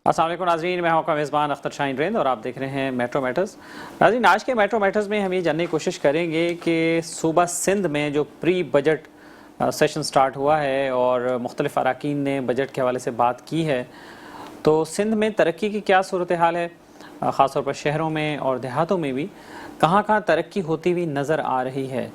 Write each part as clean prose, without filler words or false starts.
अस्सलाम वालेकुम नाज़रीन, मैं हूं आपका मेज़बान अख्तर शाहीन रेंद और आप देख रहे हैं मेट्रो मैटर्स। नाज़रीन, आज के मेट्रो मैटर्स में हम ये जानने की कोशिश करेंगे कि सूबा सिंध में जो प्री बजट सेशन स्टार्ट हुआ है और मुख्तलिफ अराकीन ने बजट के हवाले से बात की है, तो सिंध में तरक्की की क्या सूरत हाल है, ख़ास तौर पर शहरों में और देहातों में भी कहाँ कहाँ तरक्की होती हुई नज़र आ रही है।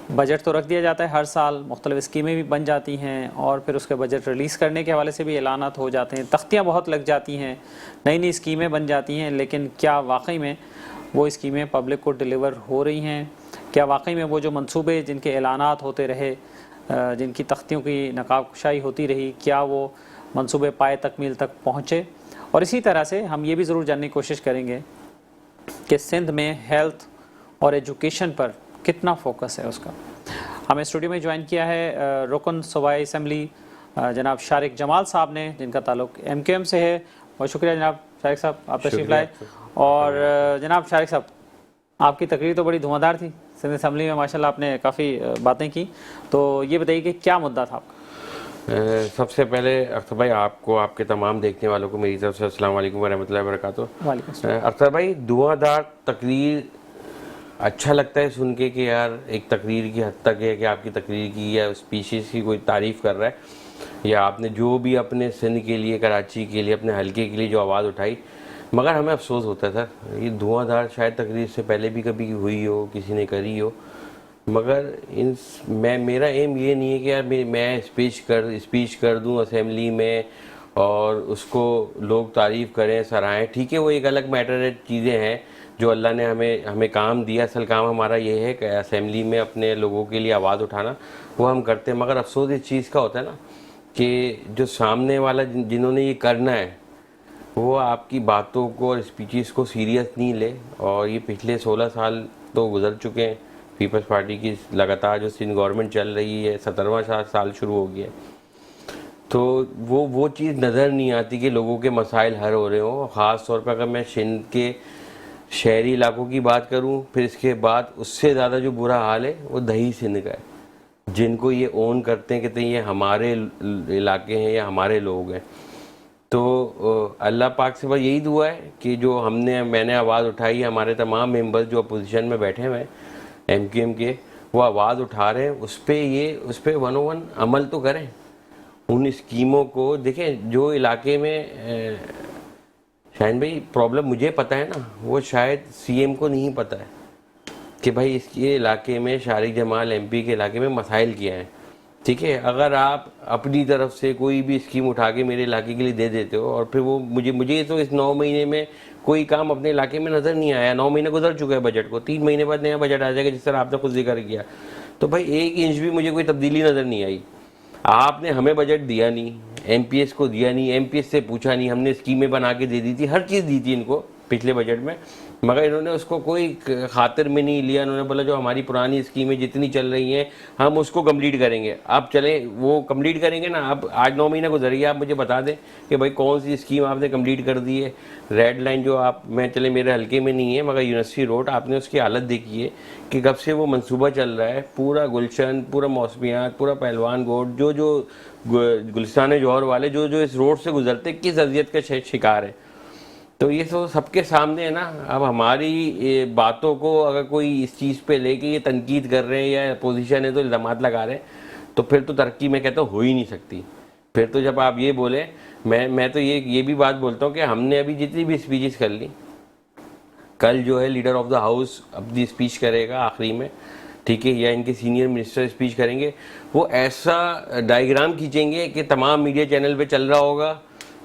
बजट तो रख दिया जाता है हर साल, मुख्तलिफ स्कीमें भी बन जाती हैं और फिर उसके बजट रिलीज़ करने के हवाले से भी ऐलानात हो जाते हैं, तख्तियाँ बहुत लग जाती हैं, नई नई स्कीमें बन जाती हैं, लेकिन क्या वाकई में वो स्कीमें पब्लिक को डिलीवर हो रही हैं? क्या वाकई में वो जो मंसूबे जिनके ऐलानात होते रहे, जिनकी तख्तियों की नकाबकुशाई होती रही, क्या वो मंसूबे पाए तकमील तक पहुँचे? और इसी तरह से हम ये भी ज़रूर जानने की कोशिश करेंगे कि सिंध में हेल्थ और एजुकेशन पर कितना फोकस है उसका। हमें स्टूडियो में ज्वाइन किया है रुकन सूबाई असम्बली जनाब शारिक जमाल साहब ने, जिनका ताल्लुक MQM से है। बहुत शुक्रिया जनाब शारिक साहब, आप तशरीफ़ लाए। और जनाब शारिक साहब, आपकी तकरीर तो बड़ी धुआंधार थी, सिंध असम्बली में माशाल्लाह आपने काफ़ी बातें की, तो ये बताइए कि क्या मुद्दा था आपका? सबसे पहले अख्तर भाई, आपको, आपके तमाम देखने वालों को मेरी तरफ से अस्सलाम वालेकुम वरहमतुल्लाहि वबरकातुहू। अख्तर भाई, धुआंधार तकरीर अच्छा लगता है सुन के कि यार एक तकरीर की हद तक है कि आपकी तकरीर की या स्पीशीज़ की कोई तारीफ़ कर रहा है, या आपने जो भी अपने सिंध के लिए, कराची के लिए, अपने हलके के लिए जो आवाज़ उठाई। मगर हमें अफसोस होता है सर, ये धुआंधार शायद तकरीर से पहले भी कभी हुई हो, किसी ने करी हो, मगर मेरा एम ये नहीं है कि यार मैं स्पीच कर दूं असेंबली में और उसको लोग तारीफ़ करें, सराहें। ठीक है, वो एक अलग मैटर है, चीज़ें हैं जो अल्लाह ने हमें काम दिया। असल काम हमारा ये है कि असेंबली में अपने लोगों के लिए आवाज़ उठाना, वो हम करते हैं। मगर अफसोस इस चीज़ का होता है ना कि जो सामने वाला जिन्होंने ये करना है, वो आपकी बातों को और स्पीचेस को सीरियस नहीं ले। और ये पिछले 16 साल तो गुजर चुके हैं पीपल्स पार्टी की लगातार जो सिंध गवर्नमेंट चल रही है, 17वां साल शुरू हो गया, तो वो चीज़ नज़र नहीं आती कि लोगों के मसाइल हल हो रहे हों। ख़ास तौर पर अगर मैं सिंध के शहरी इलाकों की बात करूं, फिर इसके बाद उससे ज़्यादा जो बुरा हाल है वो दही सिंध का है, जिनको ये ओन करते हैं, कहते हैं ये हमारे इलाके हैं या हमारे लोग हैं। तो अल्लाह पाक से बस यही दुआ है कि जो मैंने आवाज़ उठाई, हमारे तमाम मेंबर्स जो अपोजिशन में बैठे हुए हैं MQM के, वो आवाज़ उठा रहे हैं, उस पर 101 अमल तो करें। उन स्कीमों को देखें जो इलाके में शाहीन भाई, प्रॉब्लम मुझे पता है ना, वो शायद CM को नहीं पता है कि भाई इसके इलाके में, शारिक जमाल MP के इलाके में मसाइल क्या हैं। ठीक है, अगर आप अपनी तरफ से कोई भी स्कीम उठा के मेरे इलाके के लिए दे देते हो और फिर वो मुझे तो इस 9 महीने में कोई काम अपने इलाके में नज़र नहीं आया। 9 महीने गुजर चुके हैं बजट को, 3 महीने बाद नया बजट आ जाएगा, जिस तरह आपने खुद जिक्र किया। तो भाई 1 इंच भी मुझे कोई तब्दीली नज़र नहीं आई। आपने हमें बजट दिया नहीं, MPS को दिया नहीं, MPS से पूछा नहीं, हमने स्कीमें बना के दे दी थी, हर चीज़ दी थी इनको पिछले बजट में, मगर इन्होंने उसको कोई खातिर में नहीं लिया। इन्होंने बोला जो हमारी पुरानी स्कीमें जितनी चल रही हैं हम उसको कंप्लीट करेंगे। आप चलें, वो कंप्लीट करेंगे ना। आप आज 9 महीने गुजरिए, आप मुझे बता दें कि भाई कौन सी स्कीम आपने कंप्लीट कर दी है। रेड लाइन जो चले मेरे हल्के में नहीं है, मगर यूनिवर्सिटी रोड, आपने उसकी हालत देखी है कि कब से वो मंसूबा चल रहा है। पूरा गुलशन, पूरा मौसमियात, पूरा पहलवान गोड, जो गुलिस्तान जौहर वाले जो इस रोड से गुजरते किस अजियत का शिकार है। तो ये तो सबके सामने है ना। अब हमारी बातों को अगर कोई इस चीज़ पे लेके ये तनकीद कर रहे हैं या अपोजिशन है तो इल्ज़ामात लगा रहे हैं, तो फिर तो तरक्की मैं कहता हूँ हो ही नहीं सकती। फिर तो जब आप ये बोले, मैं तो ये भी बात बोलता हूँ कि हमने अभी जितनी भी स्पीचेस कर ली, कल जो है लीडर ऑफ द हाउस अपनी स्पीच करेगा आखिरी में, ठीक है, या इनके सीनियर मिनिस्टर स्पीच करेंगे, वो ऐसा डायग्राम खींचेंगे कि तमाम मीडिया चैनल पे चल रहा होगा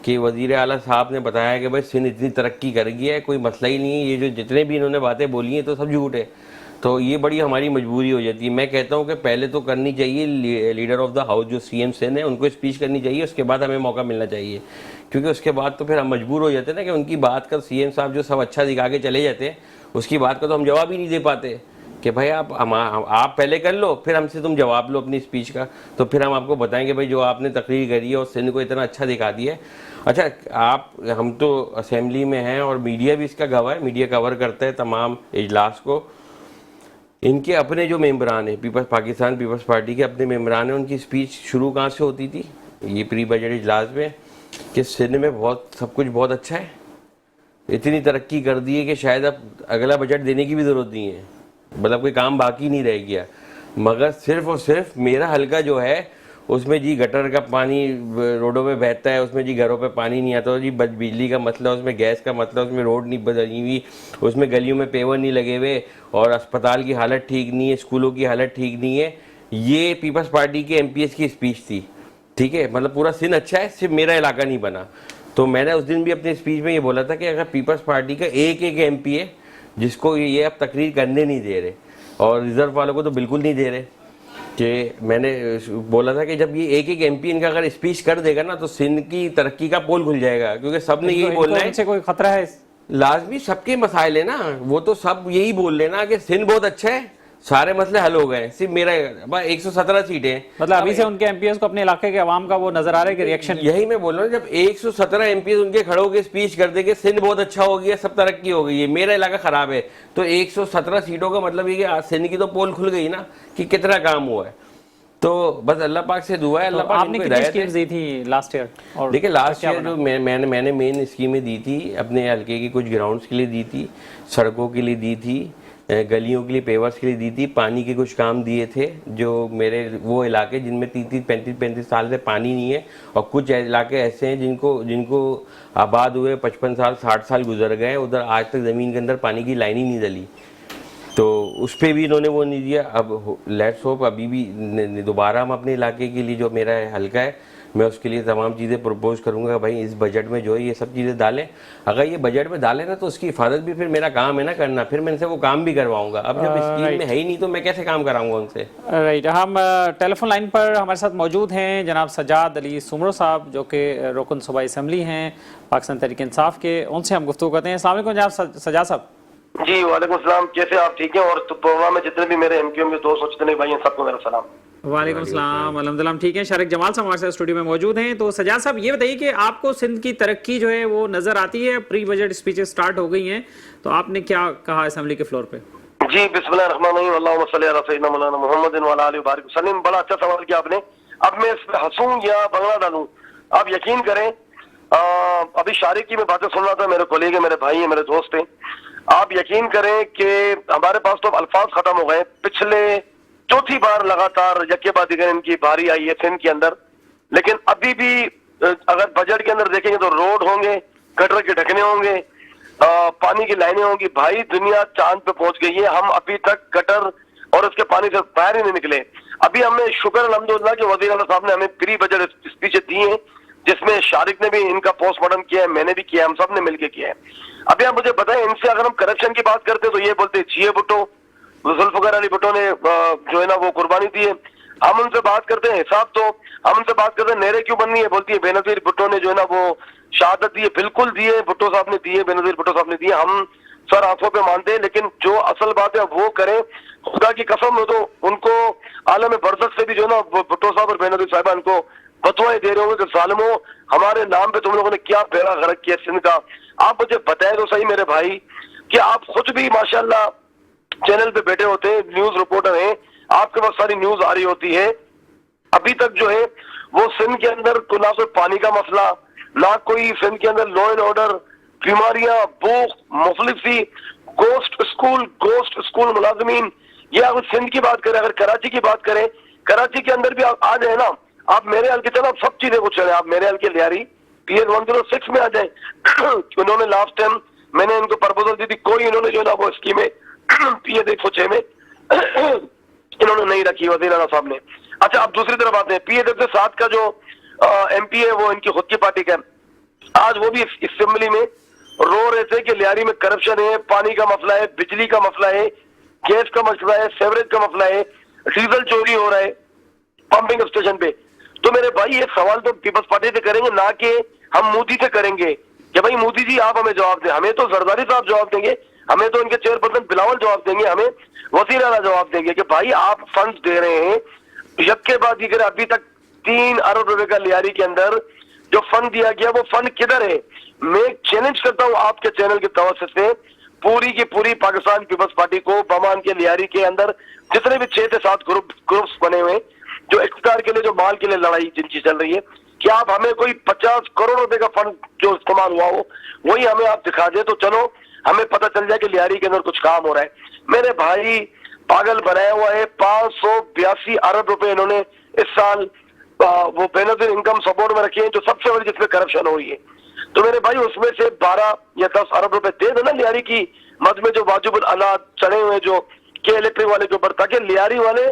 कि वज़ीर आला साहब ने बताया कि भाई सिंध इतनी तरक्की कर गया है, कोई मसला ही नहीं है, ये जो जितने भी इन्होंने बातें बोली हैं तो सब झूठ है। तो ये बड़ी हमारी मजबूरी हो जाती है। मैं कहता हूँ कि पहले तो करनी चाहिए लीडर ऑफ द हाउस जो CM सिंध है, उनको स्पीच करनी चाहिए, उसके बाद हमें मौका मिलना चाहिए, क्योंकि उसके बाद तो फिर हम मजबूर हो जाते हैं ना कि उनकी बात का CM साहब जो सब अच्छा दिखा के चले जाते हैं, उसकी बात का तो हम जवाब ही नहीं दे पाते कि भाई आप पहले कर लो, फिर हमसे तुम जवाब लो अपनी स्पीच का, तो फिर हम आपको बताएंगे भाई जो आपने तकरीर करी है और सिंध को इतना अच्छा दिखा दिया है। अच्छा, हम तो असेंबली में हैं और मीडिया भी इसका गवाह है, मीडिया कवर करता है तमाम इजलास को। इनके अपने जो मेम्बरान हैं, पाकिस्तान पीपल्स पार्टी के अपने मेम्बरान हैं, उनकी स्पीच शुरू कहाँ से होती थी ये प्री बजट इजलास में कि सिंध में बहुत सब कुछ बहुत अच्छा है, इतनी तरक्की कर दी है कि शायद अब अगला बजट देने की भी ज़रूरत नहीं है, मतलब कोई काम बाकी नहीं रह गया। मगर सिर्फ और सिर्फ मेरा हल्का जो है उसमें जी गटर का पानी रोडों में बहता है, उसमें जी घरों पे पानी नहीं आता, जी बिजली का मसला, उसमें गैस का मसला, उसमें रोड नहीं बनी हुई, उसमें गलियों में पेवर नहीं लगे हुए, और अस्पताल की हालत ठीक नहीं है, स्कूलों की हालत ठीक नहीं है। ये पीपल्स पार्टी के एमपीएस की स्पीच थी, ठीक है। मतलब पूरा सिंध अच्छा है, सिर्फ मेरा इलाका नहीं बना। तो मैंने उस दिन भी अपनी स्पीच में ये बोला था कि अगर पीपल्स पार्टी का एक एक एमपी है जिसको ये अब तकरीर करने नहीं दे रहे, और रिजर्व वालों को तो बिल्कुल नहीं दे रहे, कि मैंने बोला था कि जब ये एक एक एमपी इनका अगर स्पीच कर देगा ना तो सिंध की तरक्की का पोल खुल जाएगा, क्योंकि सबने यही बोलना है। इनसे कोई खतरा है? लाजमी सबके मसाइल है ना, वो तो सब यही बोल लेना कि सिंध बहुत अच्छा है, सारे मसले हल हो गए, सिर्फ मेरा 117 सीटें। मतलब अभी से उनके एमपीएस को अपने इलाके के अवाम का वो नजर आ रहा है कि रिएक्शन। यही मैं बोल रहा हूँ, जब 117 एमपीएस उनके खड़े होकर स्पीच कर देंगे सिंध बहुत अच्छा हो गया, सब तरक्की हो गई है, मेरा इलाका खराब है, तो 117 सीटों का मतलब ये कि सिंध की तो पोल खुल गई ना कि कितना काम हुआ है। तो बस अल्लाह पाक से दुआ है, अल्लाह पाक आपने कितनी स्कीम्स दी थी लास्ट ईयर? और देखिए लास्ट ईयर जो मैंने मेन स्कीमें दी थी अपने हल्के की, कुछ ग्राउंड्स के लिए दी थी, सड़कों के लिए दी थी, गलियों के लिए, पेवर्स के लिए दी थी, पानी के कुछ काम दिए थे जो मेरे वो इलाके जिनमें 30-35 साल से पानी नहीं है, और कुछ इलाके ऐसे हैं जिनको आबाद हुए 55 साल 60 साल गुजर गए, उधर आज तक ज़मीन के अंदर पानी की लाइन ही नहीं डली, तो उस पर भी इन्होंने वो नहीं दिया। अब लेट्स होप अभी भी दोबारा हम अपने इलाके के लिए जो मेरा हल्का है मैं उसके लिए तमाम चीज़ें प्रपोज करूंगा, भाई इस बजट में जो है ये सब चीज़ें डालें। अगर ये बजट में डालें ना तो उसकी हिफाजत भी फिर मेरा काम है ना करना, फिर मैं इनसे वो काम भी करवाऊंगा। अब जब स्कीम में है ही नहीं तो मैं कैसे काम कराऊंगा उनसे। राइट, हम टेलीफोन लाइन पर हमारे साथ मौजूद हैं जनाब सजाद अली सुमरो साहब, जो कि रुकन सूबाई असम्बली हैं पाकिस्तान तहरीक इंसाफ के, उनसे हम गुफ्तगू करते हैं। अस्सलाम वालेकुम जनाब सजाद साहब। जी वालेकुम सलाम, कैसे आप? ठीक हैं? और तो प्रोग्राम में जितने भी मेरे एमक्यूएम के दोस्त और जितने भाई हैं सबको मेरा सलाम। वालेकुम सलाम, अल्हम्दुलिल्लाह ठीक है। शारिक जमाल साहब हमारे साथ स्टूडियो में मौजूद हैं। तो सजाद साहब ये बताइए कि आपको सिंध की तरक्की जो है वो नजर आती है? प्री बजट स्पीचेस स्टार्ट हो गई हैं, तो आपने क्या कहा असेंबली के फ्लोर पे? जी बिस्मिल्लाहिर्रहमानिर्रहीम, अल्लाहुम्मा सल्ली अला सय्यिदिना मौलाना मुहम्मदिन व अला आलिहि व बारिक वसल्लम। बड़ा अच्छा सवाल किया आपने। अब मैं इस पे हंसूं या बंगला डालूं? आप यकीन करें, अभी शारिक की मैं बातें सुन रहा था, मेरे कोलीग है, मेरे भाई है, मेरे दोस्त हैं। आप यकीन करें कि हमारे पास तो अल्फाज खत्म हो गए। पिछले चौथी बार लगातार यके बाद दिगर इनकी बारी आई है सिंध के अंदर, लेकिन अभी भी अगर बजट के अंदर देखेंगे तो रोड होंगे, गटर के ढकने होंगे, पानी की लाइनें होंगी। भाई दुनिया चांद पे पहुंच गई है, हम अभी तक गटर और उसके पानी से बाहर ही नहीं निकले। अभी हमने शुक्र अल्हम्दुलिल्लाह कि वज़ीर आला साहब ने हमें प्री बजट स्पीचें दी हैं, जिसमें शारिक ने भी इनका पोस्टमार्टम किया है, मैंने भी किया है, हम सब ने मिलकर किया है। अभी आप मुझे बताएं, इनसे अगर हम करप्शन की बात करते तो ये बोलते जिए भुट्टो, जुल्फिकार अली भुट्टो ने जो है ना वो कुर्बानी दी है। हम उनसे बात करते हैं हिसाब, तो हम उनसे बात करते हैं नहरें क्यों बननी है, बोलती है बेनजीर भुट्टो ने जो है ना वो शहादत दी है। बिल्कुल दिए, भुट्टो साहब ने दिए, बेनजीर भुट्टो साहब ने दिए, हम सर आंखों पे मानते हैं, लेकिन जो असल बात है वो करें। खुदा की कसम हो तो उनको आलम बरज़ख से भी जो है ना भुट्टो साहब और बेनजीर साहिबा इनको बतवाएं दे रहे होंगे कि जालिमों हमारे नाम पे तुम लोगों ने क्या बेड़ा गर्क किया सिंध का। आप मुझे बताएं तो सही मेरे भाई कि आप खुद भी माशाल्लाह चैनल पे बैठे होते हैं, न्यूज रिपोर्टर हैं, आपके पास सारी न्यूज आ रही होती है। अभी तक जो है वो सिंध के अंदर ना कोई पानी का मसला, ना कोई सिंध के अंदर लॉ एंड ऑर्डर, बीमारियां, भूख, मुखलिफी, गोस्ट स्कूल मुलाजमीन, ये अगर सिंध की बात करें, अगर कराची की बात करें, कराची के अंदर भी आप आ जाए ना, आप मेरे हल्के चलो, आप सब चीजें को चले, आप मेरे हल्के लियारी PS 106 में आ जाए। उन्होंने लास्ट टाइम मैंने इनको प्रपोजल दी थी, कोई इन्होंने जो है ना वो स्कीमें PS 106 में इन्होंने नहीं रखी वज़ीर आला साहब ने। अच्छा, अब दूसरी तरफ आते हैं, PS 107 का जो MP है वो इनकी खुद की पार्टी का, आज वो भी असेंबली में रो रहे थे कि लियारी में करप्शन है, पानी का मसला है, बिजली का मसला है, गैस का मसला है, सेवरेज का मसला है, डीजल चोरी हो रहा है पंपिंग स्टेशन पे। तो मेरे भाई ये सवाल तो पीपल्स पार्टी से करेंगे, ना कि हम मोदी से करेंगे कि भाई मोदी जी आप हमें जवाब दें। हमें तो जरदारी साहब जवाब देंगे, हमें तो इनके चेयरपर्सन बिलावल जवाब देंगे, हमें वज़ीर आला जवाब देंगे कि भाई आप फंड दे रहे हैं यके बाद दिगर। अभी तक 3 अरब रुपए का लियारी के अंदर जो फंड दिया गया वो फंड किधर है? मैं चैलेंज करता हूं आपके चैनल के तवज्जो से पूरी की पूरी पाकिस्तान पीपल्स पार्टी को, बमान के लियारी के अंदर जितने भी 6 से 7 ग्रुप्स बने हुए जो इख्तियार के लिए, जो माल के लिए लड़ाई जिनकी चल रही है, कि आप हमें कोई 50 करोड़ रुपए का फंड जो इस्तेमाल हुआ हो वही हमें आप दिखा दे, तो चलो हमें पता चल जाए कि लियारी के अंदर कुछ काम हो रहा है। मेरे भाई पागल बनाया हुआ है। 582 अरब रुपए इन्होंने इस साल वो बेनजीर इनकम सपोर्ट में रखे हैं, जो सबसे बड़ी जिसमें करप्शन हो रही है। तो मेरे भाई उसमें से 12 या 10 अरब रुपए दे देना लियारी की मद में, जो वाजिबुल अला चढ़े हुए जो के इलेक्ट्रिक वाले के ऊपर, ताकि लियारी वाले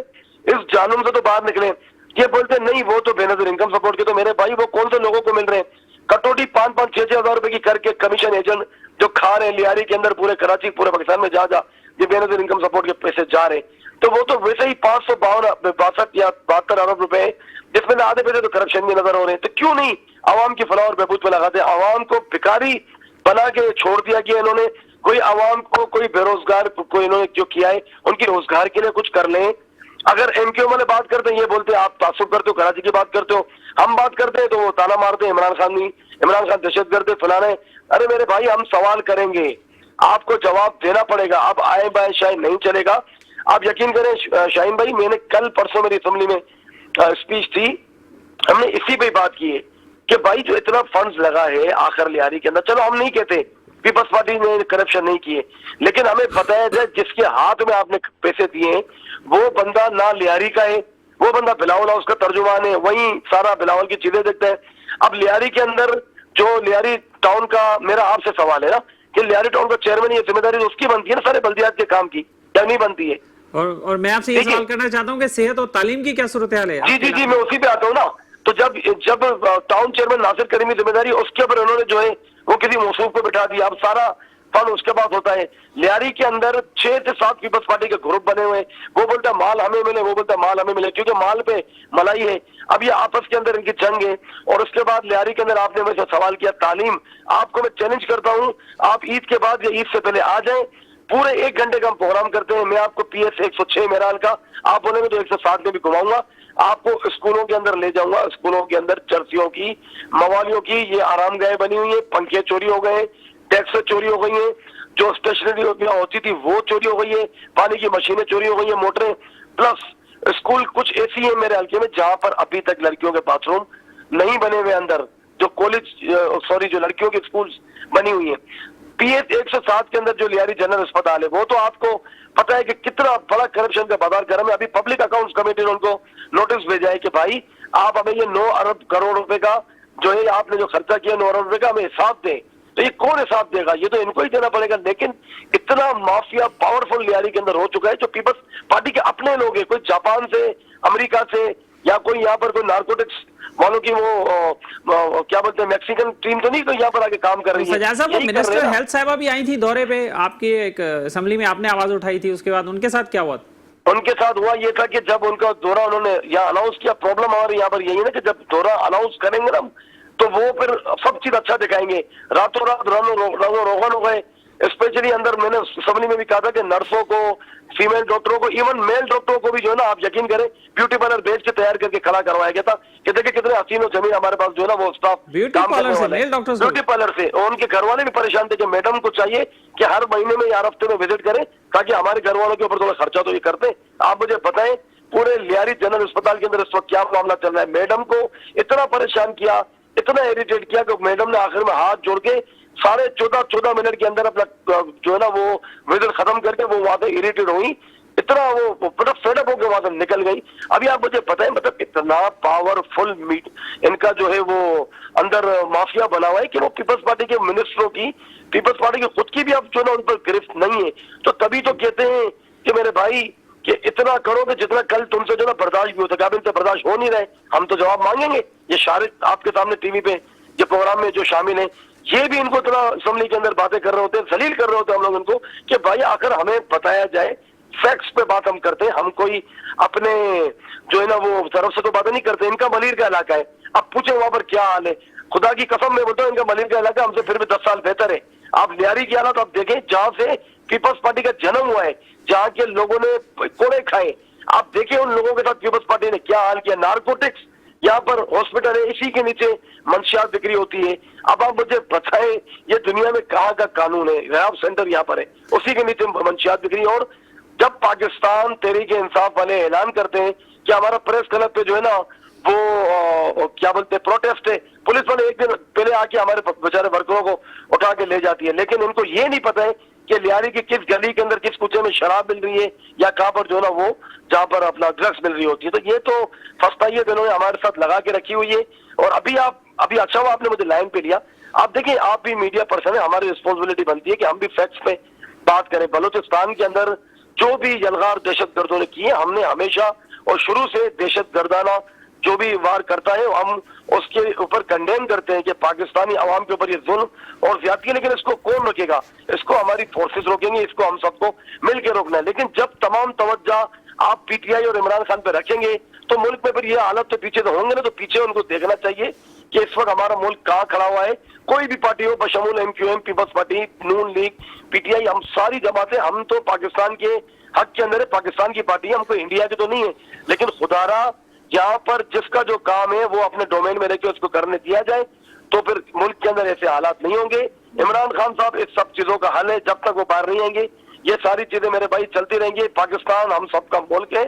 इस जानूम से तो बाहर निकले। ये बोलते नहीं वो तो बेनजीर इनकम सपोर्ट के, तो मेरे भाई वो कौन से लोगों को मिल रहे हैं? कटौती 5-5, 6-6 हजार रुपए की करके कमीशन एजेंट जो खा रहे हैं लियारी के अंदर, पूरे कराची पूरे पाकिस्तान में जा ये बेनजीर इनकम सपोर्ट के पैसे जा रहे हैं। तो वो तो वैसे ही 562 या 72 अरब रुपए, जिसमें आधे पैसे तो करप्शन में नजर हो रहे हैं। तो क्यों नहीं आवाम की फलाह और बहबूद पे लगाते? आवाम को भिखारी बना के छोड़ दिया गया इन्होंने। कोई आवाम को कोई बेरोजगार को इन्होंने जो किया है, उनकी रोजगार के लिए कुछ कर लें। अगर एमक्यू वाले बात करते हैं, ये बोलते हैं आप तासुब करते हो, कराची की बात करते हो। हम बात करते हैं तो वो ताना मारते हैं इमरान खान दहशतगर्द है फलाने। अरे मेरे भाई हम सवाल करेंगे, आपको जवाब देना पड़ेगा। अब आए बाएं शायद नहीं चलेगा। आप यकीन करें शाहीन भाई, मैंने कल परसों मेरी असेंबली में स्पीच थी, हमने इसी पे बात की है कि भाई जो इतना फंड्स लगा है आखिर लियारी के अंदर, चलो हम नहीं कहते पीपल्स पार्टी ने करप्शन नहीं किए, लेकिन हमें बताया जाए जिसके हाथ में आपने पैसे दिए वो बंदा ना लियारी का है, वो बंदा बिलावल उसका तर्जुमान है, वही सारा बिलावल की चीजें देखता है। अब लियारी के अंदर जो लियारी टाउन का, मेरा आपसे सवाल है ना कि लियारी टाउन का चेयरमैन, ये जिम्मेदारी तो उसकी बनती है ना सारे बल्दियात के काम की, क्या नहीं बनती है? और मैं आपसे ये सवाल करना चाहता हूँ कि सेहत और तालीम की क्या सूरत हाल है? जी मैं उसी पे आता हूँ ना। तो जब टाउन चेयरमैन नासिर करीमी जिम्मेदारी, उसके ऊपर उन्होंने जो है वो किसी मौसूफ को बिठा दिया। अब सारा फंड उसके पास होता है। लियारी के अंदर 6 से 7 पीपल्स पार्टी के ग्रुप बने हुए हैं। वो बोलता है माल हमें मिले, वो बोलता है माल हमें मिले, क्योंकि माल पे मलाई है। अब ये आपस के अंदर इनकी जंग है। और उसके बाद लियारी के अंदर आपने मेरे से सवाल किया तालीम, आपको मैं चैलेंज करता हूँ, आप ईद के बाद या ईद से पहले आ जाए, पूरे 1 घंटे का हम प्रोग्राम करते हैं। मैं आपको PS 106 मेराल का, आप बोलेंगे तो 107 में भी घुमाऊंगा, आपको स्कूलों के अंदर ले जाऊंगा। स्कूलों के अंदर चर्चियों की, मवालियों की ये आरामगाहें बनी हुई है, पंखे चोरी हो गए, टैक्स चोरी हो गई है, जो स्टेशनरी होती थी वो चोरी हो गई है, पानी की मशीनें चोरी हो गई है, मोटरें, प्लस स्कूल कुछ ऐसी है मेरे हल्के में जहां पर अभी तक लड़कियों के बाथरूम नहीं बने हुए अंदर, जो कॉलेज जो लड़कियों की स्कूल बनी हुई है। PS 107 के अंदर जो लियारी जनरल अस्पताल है, वो तो आपको पता है कि कितना बड़ा करप्शन का बाजार गर्म है। अभी पब्लिक अकाउंट्स कमेटी ने उनको नोटिस भेजा है कि भाई आप हमें ये 9 अरब करोड़ रुपए का जो है आपने जो खर्चा किया 9 अरब रुपए का हमें हिसाब दें। तो ये कौन हिसाब देगा? ये तो इनको ही देना पड़ेगा। लेकिन इतना माफिया पावरफुल लियारी के अंदर हो चुका है, जो पीपल्स पार्टी के अपने लोग हैं, कोई जापान से, अमेरिका से, या कोई यहाँ पर कोई नार्कोटिक्स वालों की वो क्या बोलते हैं मैक्सिकन टीम तो नहीं, तो यहाँ पर आके काम कर रही है। सजाद साहब, मिनिस्टर हेल्थ साहिबा भी आई थी दौरे पे, आपकी एक असेंबली में आपने आवाज उठाई थी, उसके बाद उनके साथ क्या हुआ? उनके साथ हुआ ये था कि जब उनका दौरा उन्होंने यहाँ अनाउंस किया, प्रॉब्लम हमारे यहाँ पर यही है ना कि जब दौरा अनाउंस करेंगे ना तो वो फिर सब चीज अच्छा दिखाएंगे, रातों रात रंगो रोगन हो गए। स्पेशली अंदर मैंने असेंबली में भी कहा था कि नर्सों को, फीमेल डॉक्टरों को, इवन मेल डॉक्टरों को भी जो है ना, आप यकीन करें ब्यूटी पार्लर बेच के तैयार करके खड़ा करवाया गया था कि देखिए कितने हसीन और जमीन हमारे पास जो है ना वो स्टाफ ब्यूटी पार्लर से, मेल डॉक्टर्स, ब्यूटी पार्लर से। और उनके घर वाले भी परेशान थे कि मैडम को चाहिए कि हर महीने में या हर हफ्ते में विजिट करें ताकि हमारे घर वालों के ऊपर थोड़ा खर्चा तो ये करते। आप मुझे बताएं पूरे लियारी जनरल अस्पताल के अंदर इस वक्त क्या मामला चल रहा है? मैडम को इतना परेशान किया, इतना इरिटेट किया कि मैडम ने आखिर में हाथ जोड़ के 14.5 मिनट के अंदर अपना जो है ना वो विजिट खत्म करके वो वहां से इरिटेट हुई, इतना वो मतलब फेडअप होकर वहां से निकल गई। अभी आप मुझे बताएं, मतलब इतना पावरफुल मीट इनका जो है वो अंदर माफिया बना हुआ है कि वो पीपल्स पार्टी के मिनिस्टरों की, पीपल्स पार्टी की खुद की भी अब जो है ना उन पर गिरफ्त नहीं है। तो तभी तो कहते हैं कि मेरे भाई कि इतना करो कि जितना कल तुमसे जो ना बर्दाश्त भी हो सके। अब इनसे बर्दाश्त हो नहीं रहे, हम तो जवाब मांगेंगे। ये शारिक आपके सामने टीवी पे ये प्रोग्राम में जो शामिल है, ये भी इनको इतना असेंबली के अंदर बातें कर रहे होते हैं, जलील कर रहे होते हैं हम लोग इनको कि भाई आखिर हमें बताया जाए, फैक्ट्स पे बात हम करते हैं, हम कोई अपने जो है ना वो तरफ से तो बातें नहीं करते। इनका मलिर का इलाका है, अब पूछे वहां पर क्या हाल है। खुदा की कसम मैं बोलता हूँ इनका मलिर का इलाका हमसे फिर भी 10 साल बेहतर है। आप लियारी की हालत आप देखें, जहां से पीपल्स पार्टी का जन्म हुआ है, जहाँ के लोगों ने कोड़े खाए, आप देखिए उन लोगों के साथ पीपल्स पार्टी ने क्या हाल किया। नार्कोटिक्स, यहाँ पर हॉस्पिटल है, इसी के नीचे मंशियात बिक्री होती है। अब आप मुझे बताएं ये दुनिया में कहाँ का कानून है? रैब सेंटर यहाँ पर है, उसी के नीचे मंशियात बिक्री। और जब पाकिस्तान तहरीक इंसाफ वाले ऐलान करते हैं कि हमारा प्रेस क्लब पे जो है ना वो क्या बोलते हैं प्रोटेस्ट है, पुलिस वाले एक दिन पहले आके हमारे बेचारे वर्करों को उठा के ले जाती है, लेकिन उनको ये नहीं पता है कि लियारी की किस गली के अंदर किस कुचे में शराब मिल रही है या कहाँ पर जो ना वो जहाँ पर अपना ड्रग्स मिल रही होती है। तो ये तो फस्ताइयत इन्होंने हमारे साथ लगा के रखी हुई है। और अभी अच्छा हुआ आपने मुझे लाइन पे लिया। आप देखिए, आप भी मीडिया पर्सन है, हमारी रिस्पॉन्सिबिलिटी बनती है कि हम भी फैक्ट्स पे बात करें। बलूचिस्तान के अंदर जो भी यलगार दहशत गर्दों ने किए, हमने हमेशा और शुरू से दहशत गर्दाना जो भी वार करता है हम उसके ऊपर कंडेम करते हैं कि पाकिस्तानी अवाम के ऊपर ये जुल्म और ज्यादती है। लेकिन इसको कौन रोकेगा? इसको हमारी फोर्सेस रोकेंगे, इसको हम सबको मिलकर रोकना है। लेकिन जब तमाम तवज्जो आप पीटीआई और इमरान खान पे रखेंगे तो मुल्क में फिर ये हालत तो पीछे तो होंगे ना। तो पीछे उनको देखना चाहिए कि इस वक्त हमारा मुल्क कहाँ खड़ा हुआ है। कोई भी पार्टी हो, बशमूल एमक्यूएम, पीपल्स पार्टी, नून लीग, पीटीआई, हम सारी जमातें, हम तो पाकिस्तान के हक के अंदर है, पाकिस्तान की पार्टी है, हम कोई इंडिया की तो नहीं है। लेकिन खुदारा यहाँ पर जिसका जो काम है वो अपने डोमेन में रहकर उसको करने दिया जाए तो फिर मुल्क के अंदर ऐसे हालात नहीं होंगे। इमरान खान साहब इस सब चीजों का हल है, जब तक वो बाहर नहीं आएंगे ये सारी चीजें मेरे भाई चलती रहेंगी। पाकिस्तान हम सबका मुल्क है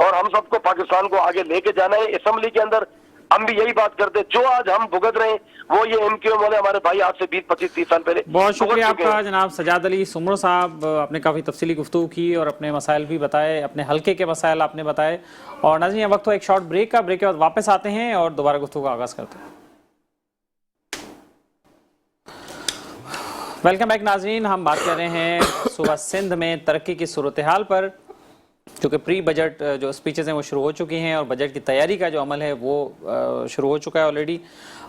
और हम सबको पाकिस्तान को आगे लेके जाना है। असेंबली के अंदर हम भी यही बात करते हैं, जो आज हम भुगत रहे हैं वो ये एमक्यूएम वाले हमारे भाई आज से 20-25-30 साल पहले। बहुत शुक्रिया आपका जनाब सजाद अली सुमरो साहब, आपने काफ़ी तफसीली गुफ्तगू की और अपने मसाइल भी बताए, अपने हल्के के मसाइल आपने बताए। और नाज़रीन ये वक्त हो एक शॉर्ट ब्रेक का, ब्रेक के बाद वापस आते हैं और दोबारा गुफ्तगू का आगाज़ करते हैं। वेलकम बैक नाज़रीन, हम बात कर रहे हैं सुबह सिंध में तरक्की की सूरत हाल पर, क्योंकि प्री बजट जो स्पीचेज़ हैं वो शुरू हो चुकी हैं और बजट की तैयारी का जो अमल है वो शुरू हो चुका है ऑलरेडी।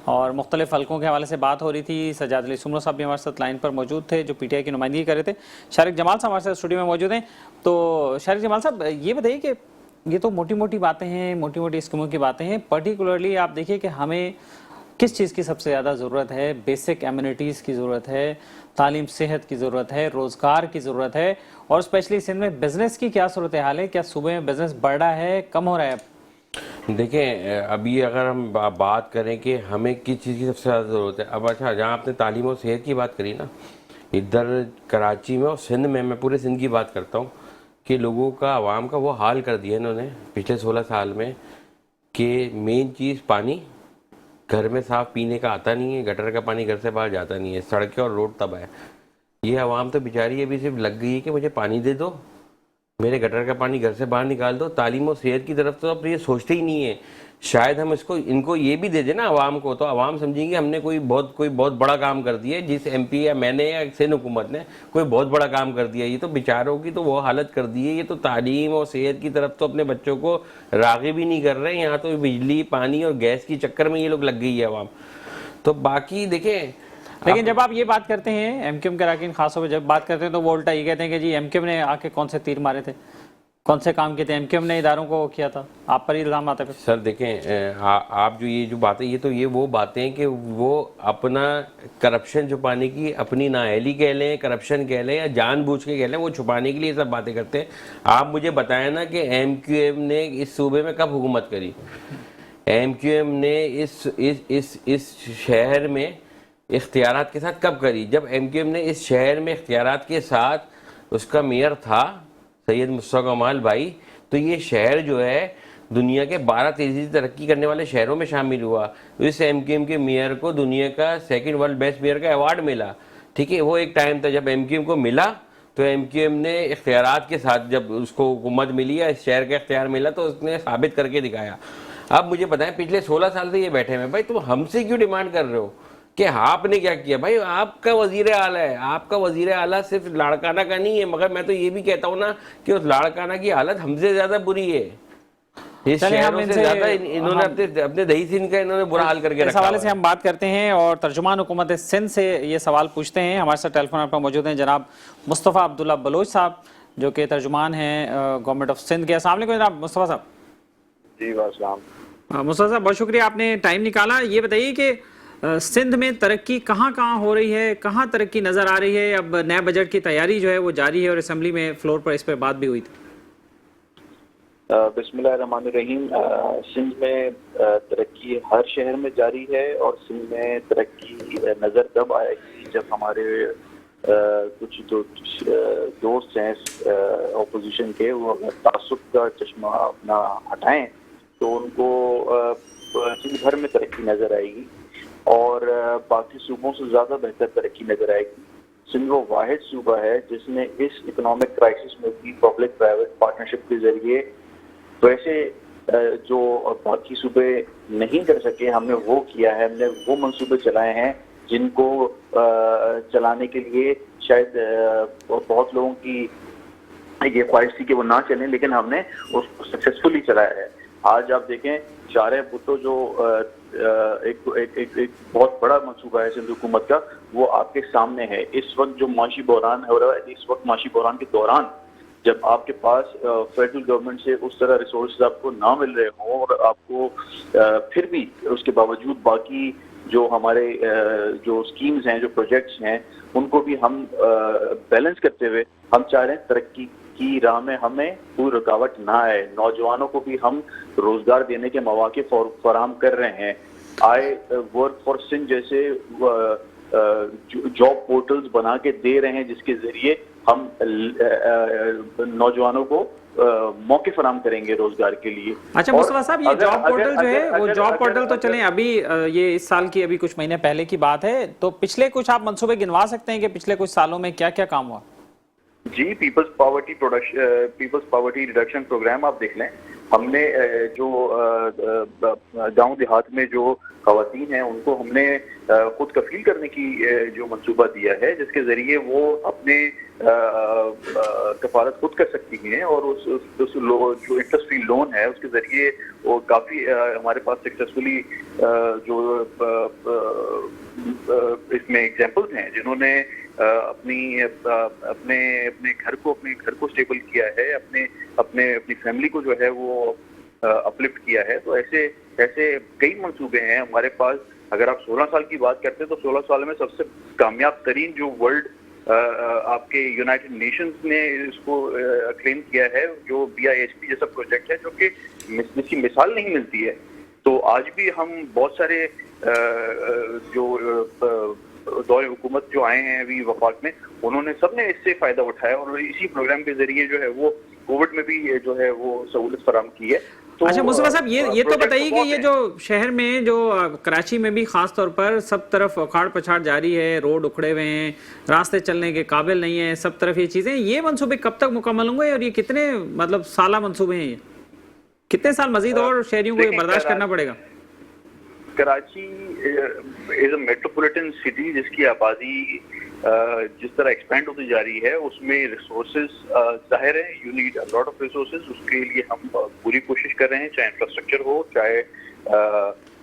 और मुख्तलिफ हल्कों के हवाले से बात हो रही थी। सजाद अली सुमरो साहब भी हमारे साथ लाइन पर मौजूद थे जो पीटीआई की नुमाइंदगी कर रहे थे। शारिक जमाल साहब हमारे साथ स्टूडियो में मौजूद हैं। तो शारिक जमाल साहब ये बताइए कि ये तो मोटी मोटी बातें हैं, मोटी मोटी स्कीमों की बातें हैं, पर्टिकुलरली आप देखिए कि हमें किस चीज़ की सबसे ज़्यादा ज़रूरत है? बेसिक एमिनिटीज़ की ज़रूरत है, तालीम सेहत की ज़रूरत है, रोज़गार की ज़रूरत है, और स्पेशली सिंध में बिज़नेस की क्या सूरत हाल है? क्या सूबे में बिज़नेस बढ़ रहा है, कम हो रहा है? देखें, अभी अगर हम बात करें कि हमें किस चीज़ की सबसे ज़्यादा ज़रूरत है, अब अच्छा जहाँ आपने तालीम और सेहत की बात करी ना, इधर कराची में और सिंध में, मैं पूरे सिंध की बात करता हूँ कि लोगों का, आवाम का वो हाल कर दिया इन्होंने पिछले 16 साल में कि मेन चीज़ पानी घर में साफ पीने का आता नहीं है, गटर का पानी घर से बाहर जाता नहीं है, सड़कें और रोड तबाह है। ये आवाम तो बेचारी अभी सिर्फ लग गई है कि मुझे पानी दे दो, मेरे गटर का पानी घर से बाहर निकाल दो। तालीम और सेहत की तरफ तो अब ये सोचते ही नहीं है। शायद हम इनको ये भी दे दें ना आवाम को, तो आवाम समझेंगे हमने कोई बहुत बड़ा काम कर दिया, जिस एमपी या मैंने या सिंध हुकूमत ने कोई बहुत बड़ा काम कर दिया। ये तो बेचारों की तो वो हालत कर दी है। ये तो तालीम और सेहत की तरफ तो अपने बच्चों को राग़िब ही नहीं कर रहे हैं। यहाँ तो बिजली, पानी और गैस के चक्कर में ये लोग लग गई है आवाम। तो बाकी देखें, लेकिन जब आप ये बात करते हैं एमक्यूएम के अरकान खासतौर पर जब बात करते हैं तो वो उल्टा ये कहते हैं कि जी एमक्यूएम ने आके कौन से तीर मारे थे, कौन से काम किए थे, एमक्यूएम ने इदारों को किया था, आप पर ही इल्जाम आते हैं। सर देखें, आप जो बातें, ये वो बातें हैं कि वो अपना करप्शन छुपाने की, अपनी नाअहली कह लें, करप्शन कह लें या जानबूझ के कह लें, वो छुपाने के लिए सब बातें करते हैं। आप मुझे बताएं ना कि एमक्यूएम ने इस सूबे में कब हुकूमत करी? एमक्यूएम ने इस शहर में इख्तियारात के साथ कब करी? जब एमक्यूएम ने इस शहर में इख्तियारात के साथ उसका मेयर था सैयद मुस्तफ़ा कमाल भाई, तो ये शहर जो है दुनिया के 12 तेजी से तरक्की करने वाले शहरों में शामिल हुआ। इस एमक्यूएम के मेयर को दुनिया का सेकंड वर्ल्ड बेस्ट मेयर का अवार्ड मिला। ठीक है, वो एक टाइम था जब एमक्यूएम को मिला, तो एमक्यूएम ने इख्तियारात के साथ, जब उसको हुकूमत मिली या इस शहर का इख्तियार मिला, तो उसने साबित करके दिखाया। अब मुझे बताएं, पिछले 16 साल से ये बैठे हैं भाई, तुम हमसे क्यों डिमांड कर रहे हो कि आपने क्या किया? भाई आपका वजीर आला है, आपका वजीर आला सिर्फ लाड़काना का नहीं है, मगर मैं तो ये भी कहता हूँ ना कि उस लाड़काना की हालत हमसे ज्यादा बुरी है। इस शहरों से ज्यादा इन्होंने अपने दही सिंध का इन्होंने बुरा हाल करके रखा। इस हवाले से हम बात करते हैं और तर्जुमान हुकूमत सिंध से ये सवाल पूछते हैं। हमारे साथ टेलीफोन पर मौजूद हैं जनाब मुस्तफ़ा अब्दुल्ला बलोच साहब, जो कि तर्जुमान हैं गवर्नमेंट ऑफ सिंध के। अस्सलाम वालेकुम जनाब मुस्तफ़ा साहब। जी वालेकुम। मुस्तफ़ा साहब बहुत शुक्रिया, आपने टाइम निकाला। ये बताइए कि सिंध में तरक्की कहाँ कहाँ हो रही है, कहाँ तरक्की नज़र आ रही है? अब नए बजट की तैयारी जो है वो जारी है और असेंबली में फ्लोर पर इस पर बात भी हुई थी। बिस्मिल्लाहिर्रहमानिर्रहीम। सिंध में तरक्की हर शहर में जारी है और सिंध में तरक्की नज़र तब आएगी जब हमारे कुछ दोस्त हैं अपोजिशन के, वो अगर तासुब का चश्मा अपना हटाएं तो उनको सिंध भर में तरक्की नजर आएगी और बाकी सूबों से ज़्यादा बेहतर तरक्की नजर आएगी। सिंध वो वाहिद सूबा है जिसने इस इकोनॉमिक क्राइसिस में भी पब्लिक प्राइवेट पार्टनरशिप के जरिए वैसे जो बाकी सूबे नहीं कर सके, हमने वो किया है। हमने वो मंसूबे चलाए हैं जिनको चलाने के लिए शायद बहुत लोगों की ये ख्वाहिश थी कि वो ना चलें, लेकिन हमने उसको सक्सेसफुली चलाया है। आज आप देखें शारे भुट्टो जो एक बहुत बड़ा मंसूबा है सिंध हुकूमत का, वो आपके सामने है। इस वक्त जो माशी बहरान हो रहा है, इस वक्त माशी बहरान के दौरान जब आपके पास फेडरल गवर्नमेंट से उस तरह रिसोर्सेज आपको ना मिल रहे हों और आपको फिर भी उसके बावजूद बाकी जो हमारे जो स्कीम्स हैं, जो प्रोजेक्ट्स हैं, उनको भी हम बैलेंस करते हुए हम चाह रहे हैं तरक्की की राह में हमें कोई रुकावट ना आए। नौजवानों को भी हम रोजगार देने के मौके फराहम कर रहे हैं। आई वर्क फॉर सिंध जैसे जॉब पोर्टल्स बना के दे रहे हैं जिसके जरिए हम नौजवानों को मौके फराहम करेंगे रोजगार के लिए। अच्छा मुस्तफा साहब, ये जॉब पोर्टल जो है वो जॉब पोर्टल तो चलें अभी ये इस साल की अभी कुछ महीने पहले की बात है, तो पिछले कुछ आप मंसूबे गिनवा सकते हैं कि पिछले कुछ सालों में क्या क्या काम हुआ? जी, पीपल्स पावर्टी रिडक्शन प्रोग्राम आप देख लें। हमने जो गांव देहात में जो खवातीन हैं उनको हमने खुद कफील करने की जो मंसूबा दिया है, जिसके जरिए वो अपने कफालत खुद कर सकती हैं और उस जो इंटरेस्ट फ्री लोन है उसके जरिए वो काफ़ी हमारे पास सक्सेसफुली जो इसमें एग्जांपल्स हैं जिन्होंने अपने घर को स्टेबल किया है, अपनी फैमिली को जो है वो अपलिफ्ट किया है। तो ऐसे कई मंसूबे हैं हमारे पास। अगर आप 16 साल की बात करते हैं तो 16 साल में सबसे कामयाब तरीन जो वर्ल्ड आपके यूनाइटेड नेशंस ने इसको क्लेम किया है, जो BIHP जैसा प्रोजेक्ट है, जो कि जिसकी मिसाल नहीं मिलती है। तो आज भी हम बहुत सारे जो दौर हुकूमत जो आए हैं अभी वफाक में, उन्होंने सबने इससे फायदा उठाया और इसी प्रोग्राम के जरिए जो है वो कोविड में भी जो है वो सहूलत फराहम की है। तो अच्छा मुस्तफा साहब, ये तो बताइए कि ये जो शहर में जो कराची में भी खास तौर पर सब तरफ उखाड़ पछाड़ जारी है, रोड उखड़े हुए हैं, रास्ते चलने के काबिल नहीं है, सब तरफ ये चीजें, ये मंसूबे कब तक मुकम्मल होंगे और ये कितने मतलब साला मंसूबे हैं? ये कितने साल मजीद और शहरियों को ये बर्दाश्त करना पड़ेगा? Karachi is a metropolitan city जिसकी आबादी जिस तरह एक्सपेंड होती जा रही है उसमें रिसोर्सेज जाहिर है you need a lot of resources. उसके लिए हम पूरी कोशिश कर रहे हैं, चाहे इंफ्रास्ट्रक्चर हो, चाहे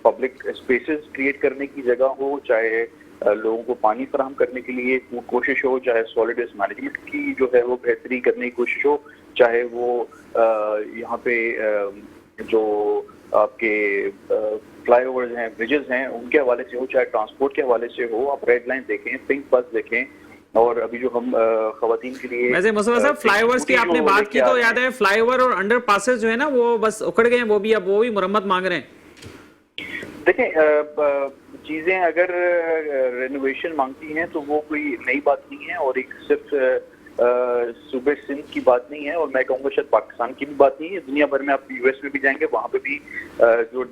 पब्लिक स्पेसेस क्रिएट करने की जगह हो, चाहे लोगों को पानी फराहम करने के लिए कोशिश हो, चाहे सॉलिड वेस्ट मैनेजमेंट की जो है वो बेहतरी करने की कोशिश हो, चाहे वो यहाँ पे जो आपके फ्लाईओवर्स हैं, ब्रिजेस हैं, उनके हवाले से हो, चाहे ट्रांसपोर्ट के हवाले से हो। आप रेड लाइन देखें, पिंक बस देखें, और अभी जो हम खवातीन के लिए वैसे मुस्तफा साहब फ्लाईओवर्स की आपने बात की तो याद है फ्लाईओवर और अंडर पासेस जो है ना वो बस उखड़ गए हैं, वो भी मुरम्मत मांग रहे हैं। देखें चीजें अगर रेनोवेशन मांगती हैं तो वो कोई नई बात नहीं है और एक सिर्फ सूबे सिंध की बात नहीं है और मैं कहूँगा शायद पाकिस्तान की भी बात नहीं है। दुनिया भर में आप US में भी जाएंगे, वहाँ पे भी जो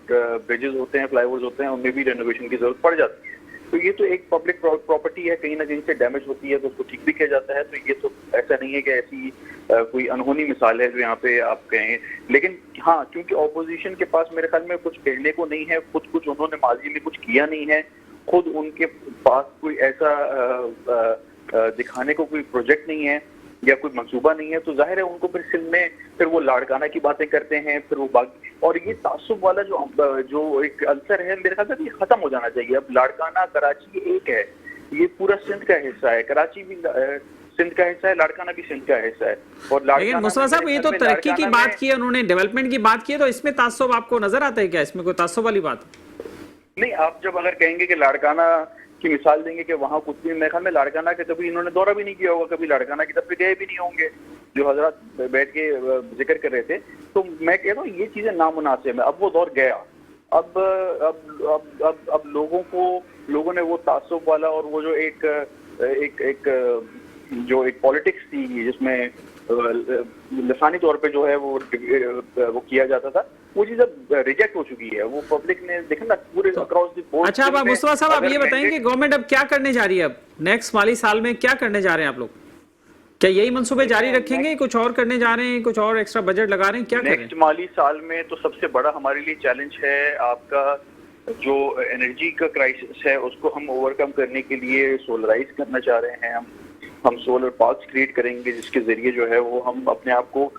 ब्रिजेस होते हैं, फ्लाईओवर्स होते हैं, उनमें भी रेनोवेशन की जरूरत पड़ जाती है। तो ये तो एक पब्लिक प्रॉपर्टी है, कहीं ना कहीं से डैमेज होती है तो उसको ठीक भी किया जाता है। तो ये तो ऐसा नहीं है कि ऐसी कोई अनहोनी मिसाल है जो यहाँ पे आप कहें। लेकिन हाँ, क्योंकि ऑपोजिशन के पास मेरे ख्याल में कुछ कहने को नहीं है, खुद कुछ उन्होंने माजी में कुछ किया नहीं है, खुद उनके पास कोई ऐसा दिखाने को कोई प्रोजेक्ट नहीं है या कोई मंसूबा नहीं है, तो जाहिर है उनको फिर सिंध में फिर वो लाड़काना की बातें करते हैं, फिर वो बाकी। और ये तासुब वाला जो एक अल्सर है, मेरे ख्याल से ये खत्म हो जाना चाहिए। अब लाड़काना कराची एक है, ये पूरा सिंध का हिस्सा है, कराची भी सिंध का हिस्सा है, लाड़काना भी सिंध का हिस्सा है। और लेकिन मुस्तफा साहब ये तो तरक्की की बात की, उन्होंने डेवलपमेंट की बात की, तो इसमें तासुब आपको नजर आता है क्या? इसमें कोई तासुब वाली बात नहीं। आप जब अगर कहेंगे कि लाड़काना की मिसाल देंगे कि वहाँ कुछ भी, मेरे ख्याल में लाड़काना के कभी इन्होंने दौरा भी नहीं किया होगा, कभी लाड़काना की तरफ भी गए भी नहीं होंगे जो हजरत बैठ के जिक्र कर रहे थे। तो मैं कहता हूँ ये चीजें नामुनासिब है। अब वो दौर गया, अब लोगों ने वो तासुब वाला और वो जो एक पॉलिटिक्स थी जिसमें लसानी तौर पे जो है वो किया जाता था, वो चीज अब रिजेक्ट हो चुकी है। वो पब्लिक ने देखा ना पूरे अक्रॉस द बोर्ड। अच्छा, अब मुस्तफा साहब आप ये बताएं कि गवर्नमेंट अब क्या करने जा रही है, अब नेक्स्ट माली साल में क्या करने जा रहे हैं आप लोग? क्या यही मंसूबे जारी रखेंगे, कुछ और करने जा रहे हैं, कुछ और एक्स्ट्रा बजट लगा रहे हैं, क्या कर रहे हैं? नेक्स्ट माली साल में तो सबसे बड़ा हमारे लिए चैलेंज है आपका जो एनर्जी का क्राइसिस है, उसको हम ओवरकम करने के लिए सोलराइज करना चाह रहे हैं। हम सोलर पार्क्स क्रिएट करेंगे जिसके जरिए जो है वो हम अपने आप को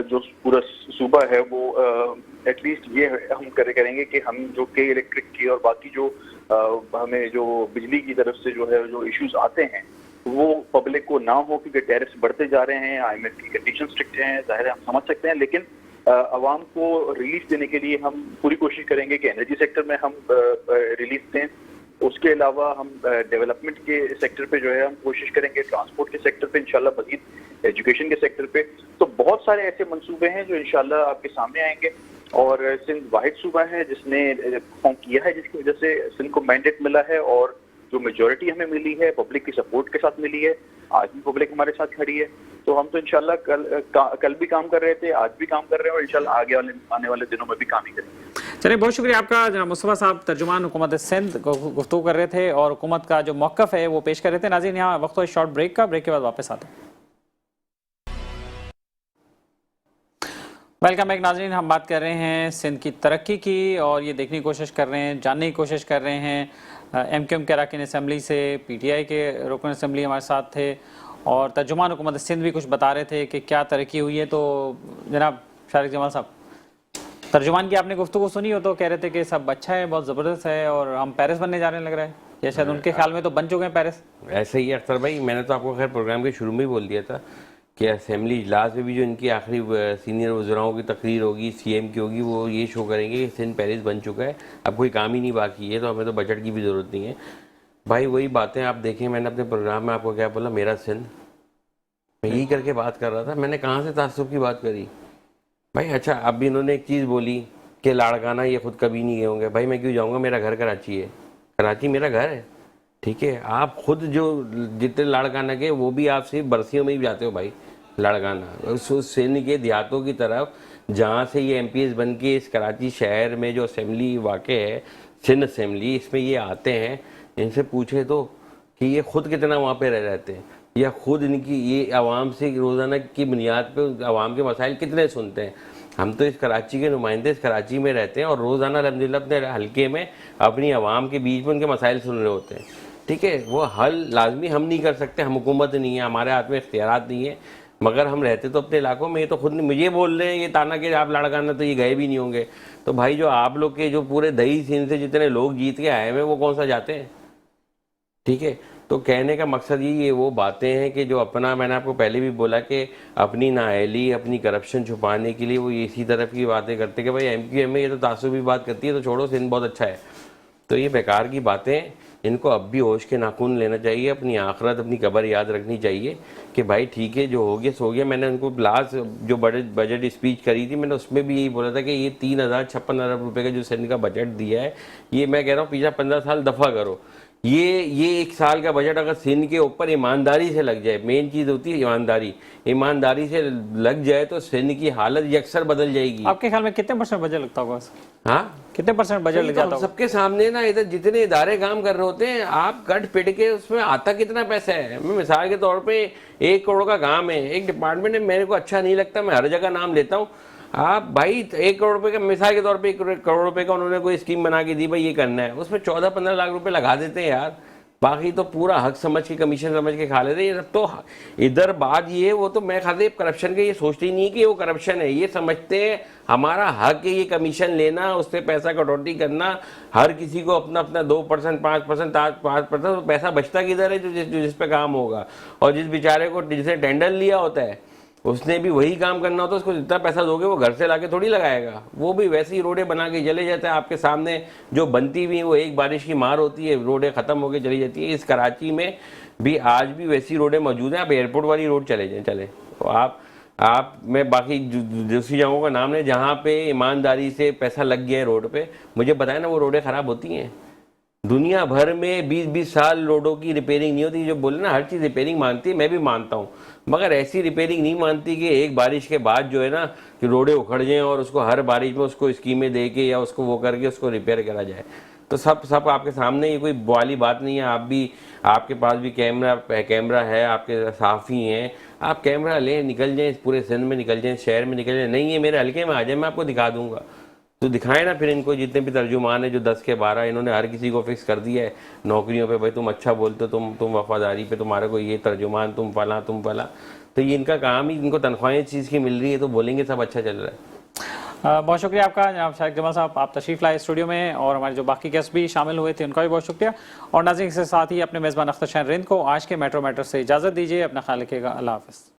जो पूरा सूबा है वो एटलीस्ट ये हम करेंगे कि हम जो के इलेक्ट्रिक की और बाकी जो हमें जो बिजली की तरफ से जो है जो इश्यूज आते हैं वो पब्लिक को ना हो, क्योंकि टैरिफ्स बढ़ते जा रहे हैं, IMF की कंडीशन स्ट्रिक्ट हैं, जाहिर है हम समझ सकते हैं, लेकिन आवाम को रिलीफ देने के लिए हम पूरी कोशिश करेंगे कि एनर्जी सेक्टर में हम रिलीफ दें। उसके अलावा हम डेवलपमेंट के सेक्टर पे जो है हम कोशिश करेंगे, ट्रांसपोर्ट के सेक्टर पे इंशाल्लाह मजीद, एजुकेशन के सेक्टर पे। तो बहुत सारे ऐसे मंसूबे हैं जो इंशाल्लाह आपके सामने आएंगे। और सिंध वाहिद सूबा है जिसने परफॉर्म किया है, जिसकी वजह से सिंध को मैंडेट मिला है और जो मेजॉरिटी हमें मिली है पब्लिक की सपोर्ट के साथ मिली है। आज भी पब्लिक हमारे साथ खड़ी है, तो हम तो इंशाल्लाह कल भी काम कर रहे थे, आज भी काम कर रहे हैं और इंशाल्लाह आने वाले दिनों में भी काम ही करेंगे। चलिए, बहुत शुक्रिया आपका जनाब मुस्तफा साहब, तर्जुमान हुकूमत सिंध गुफ्तगू कर रहे थे और हुकूमत का जो मौक़िफ़ है वो पेश कर रहे थे। नाज़रीन, यहाँ वक्त हो शॉर्ट ब्रेक का, ब्रेक के बाद वापस आते हैं। वेलकम बैक नाज़रीन, हम बात कर रहे हैं सिंध की तरक्की की और ये देखने की कोशिश कर रहे हैं, जानने की कोशिश कर रहे हैं MQM के अरकान असम्बली से, PTI के रुकन असम्बली हमारे साथ थे और तर्जुमान हुकूमत सिंध भी कुछ बता रहे थे कि क्या तरक्की हुई है। तो जनाब शारिक जमाल साहब, तर्जुमान की आपने गुफ्तगू सुनी हो तो कह रहे थे कि सब अच्छा है, बहुत ज़बरदस्त है और हम पेरिस बनने जा रहे हैं, लग रहा है या शायद उनके ख्याल में तो बन चुके हैं पेरिस। ऐसे ही अख्तर भाई, मैंने तो आपको खैर प्रोग्राम के शुरू में ही बोल दिया था कि असेंबली इजलास में भी जो इनकी आखिरी सीनियर वज़राओं की तकरीर होगी, CM की होगी, वो ये शो करेंगे कि सिंध पेरिस बन चुका है, अब कोई काम ही नहीं बाकी है, तो हमें तो बजट की भी ज़रूरत नहीं है। भाई वही बातें आप देखें, मैंने अपने प्रोग्राम में आपको क्या बोला, मेरा सिंध, मैं यही करके बात कर रहा था। मैंने कहाँ से तासुब की बात करी भाई? अच्छा, अब भी इन्होंने एक चीज़ बोली कि लाड़काना ये खुद कभी नहीं गए होंगे। भाई मैं क्यों जाऊँगा, मेरा घर कराची है, कराची मेरा घर है, ठीक है। आप खुद जो जितने लाड़काना के वो भी आप सिर्फ बरसियों में ही जाते हो भाई लाड़काना, उस सिंध के देहातों की तरफ जहाँ से ये MPs बन के इस कराची शहर में जो असेंबली वाक़ है, सिंध असेंबली, इसमें ये आते हैं, इनसे पूछे तो कि ये खुद कितना वहाँ पे रह रहते हैं या खुद इनकी ये आवाम से रोज़ाना की बुनियाद पे आवाम के मसाइल कितने सुनते हैं। हम तो इस कराची के नुमाइंदे इस कराची में रहते हैं और रोज़ाना अल्हम्दुलिल्लाह अपने हल्के में अपनी आवाम के बीच में उनके मसाइल सुन रहे होते हैं, ठीक है। वो हल लाजमी हम नहीं कर सकते, हम हुकूमत नहीं है, हमारे हाथ में इख्तियारात नहीं है, मगर हम रहते तो अपने इलाकों में। ये तो खुद मुझे बोल रहे हैं ये ताना कि आप लाड़काना तो ये गए भी नहीं होंगे। तो भाई जो आप लोग के जो पूरे दही सिंध से जितने लोग जीत के आए हैं वो कौन सा जाते हैं, ठीक है। तो कहने का मकसद ये वो बातें हैं कि जो अपना, मैंने आपको पहले भी बोला कि अपनी नाअहली, अपनी करप्शन छुपाने के लिए वो इसी तरफ की बातें करते हैं कि भाई MQM में ये तो तासुबी बात करती है तो छोड़ो, सिंध बहुत अच्छा है। तो ये बेकार की बातें, इनको अब भी होश के नाखून लेना चाहिए, अपनी आखिरत, अपनी कब्र याद रखनी चाहिए कि भाई ठीक है जो हो गया सो गया। मैंने उनको लास्ट जो बजट स्पीच करी थी, मैंने उसमें भी यही बोला था कि ये 3,056 अरब रुपये का जो सिंध का बजट दिया है, ये मैं कह रहा हूँ पिछला 15 साल दफ़ा करो। ये एक साल का बजट अगर सिंध के ऊपर ईमानदारी से लग जाए, मेन चीज़ होती है ईमानदारी से लग जाए तो सिंध की हालत यकसर बदल जाएगी। आपके ख्याल में कितने % बजट लगता होगा? हाँ, कितने % बजट लग जाता होगा? सबके सामने ना इधर जितने इदारे काम कर रहे होते हैं, आप कट पिट के उसमें आता कितना पैसा है। मैं मिसाल के तौर पे 1 करोड़ का काम है, एक डिपार्टमेंट है, मेरे को अच्छा नहीं लगता, मैं हर जगह नाम लेता हूँ। आप भाई 1 करोड़ रुपए का, मिसाल के तौर पे 1 करोड़ रुपए का उन्होंने कोई स्कीम बना के दी, भाई ये करना है, उसमें 14-15 लाख रुपए लगा देते हैं यार, बाकी तो पूरा हक समझ के, कमीशन समझ के खा लेते हैं। तो इधर बात ये, वो तो मैं खाते करप्शन के ये सोचते ही नहीं कि वो करप्शन है, ये समझते हैं हमारा हक है ये कमीशन लेना, उससे पैसा कटौती करना, हर किसी को अपना अपना 2%, 5%, 5%, पैसा बचता किधर है जो जिस पे काम होगा। और जिस बेचारे को जिसने टेंडर लिया होता है उसने भी वही काम करना होता है, उसको जितना पैसा दोगे वो घर से लाके थोड़ी लगाएगा, वो भी वैसे ही रोडें बना के चले जाते हैं आपके सामने, जो बनती भी वो एक बारिश की मार होती है, रोडें ख़त्म होकर चली जाती है। इस कराची में भी आज भी वैसी रोडें मौजूद हैं। आप एयरपोर्ट वाली रोड चले तो आप मैं बाकी दूसरी जगहों का नाम लें जहाँ पे ईमानदारी से पैसा लग गया है रोड पे, मुझे बताया ना वो रोडें ख़राब होती हैं। दुनिया भर में 20-20 साल रोडों की रिपेयरिंग नहीं होती। जो बोले ना हर चीज़ रिपेयरिंग मानती है, मैं भी मानता हूँ, मगर ऐसी रिपेयरिंग नहीं मानती कि एक बारिश के बाद जो है ना कि रोडें उखड़ जाएं और उसको हर बारिश में उसको स्कीमें दे के या उसको वो करके उसको रिपेयर करा जाए। तो सब आपके सामने, ये कोई वाली बात नहीं है। आप भी, आपके पास भी कैमरा है, आपके साफ़ी हैं, आप कैमरा लें, निकल जाएं, पूरे सिंध में निकल जाएं, शहर में निकल जाएं। नहीं है मेरे हल्के में आ जाए, मैं आपको दिखा दूंगा। तो दिखाएं ना फिर इनको, जितने भी तर्जुमान है जो 10 के 12, इन्होंने हर किसी को फिक्स कर दिया है नौकरियों पे। भाई तुम अच्छा बोलते हो, तुम वफादारी पे, तुम्हारे को ये तर्जुमान, तुम फला। तो ये इनका काम ही, इनको तनख्वाहें इस चीज़ की मिल रही है तो बोलेंगे सब अच्छा चल रहा है। बहुत शुक्रिया आपका जनाब शारिक जमाल साहब, आप तशरीफ़ लाए स्टूडियो में, और हमारे जो बाकी गेस्ट भी शामिल हुए थे उनका भी बहुत शुक्रिया। और नाज़रीन, इसके साथ ही अपने मेज़बान अख्तर शाहीन रिंद को आज के मेट्रो मैटर से इजाज़त दीजिए। अपना ख्याल रखिएगा। अल्लाह हाफ़िज़।